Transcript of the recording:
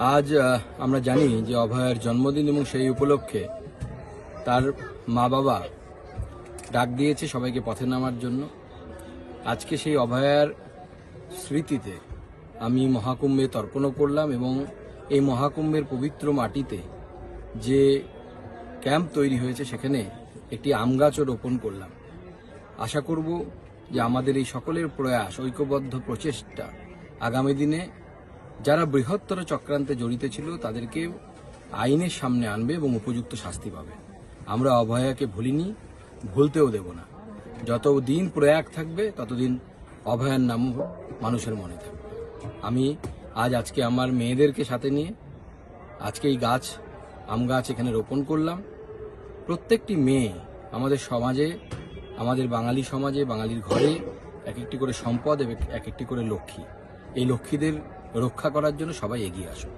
আজ আমরা জানি যে অভয়ার জন্মদিন এবং সেই উপলক্ষে তার মা বাবা ডাক দিয়েছে সবাইকে পথে নামার জন্য। আজকে সেই অভয়ার স্মৃতিতে আমি মহাকুম্ভে তর্পণও করলাম এবং এই মহাকুম্ভের পবিত্র মাটিতে যে ক্যাম্প তৈরি হয়েছে সেখানে একটি আম গাছও রোপণ করলাম। আশা করব যে আমাদের এই সকলের প্রয়াস, ঐক্যবদ্ধ প্রচেষ্টা আগামী দিনে যারা বৃহত্তর চক্রান্তে জড়িত ছিল তাদেরকে আইনের সামনে আনবে এবং উপযুক্ত শাস্তি পাবে। আমরা অভয়াকে ভুলিনি, ভুলতেও দেব না। যতদিন প্রয়াগ থাকবে ততদিন অভয়ার নাম মানুষের মনে থাকবে। আমি আজকে আমার মেয়েদেরকে সাথে নিয়ে আজকে এই গাছ, আম গাছ এখানে রোপণ করলাম। প্রত্যেকটি মেয়ে আমাদের সমাজে, আমাদের বাঙালি সমাজে, বাঙালির ঘরে এক একটি করে সম্পদ এবং এক একটি করে লক্ষ্মী। এই লক্ষ্মীদের রক্ষা করার জন্য সবাই এগিয়ে আসুন।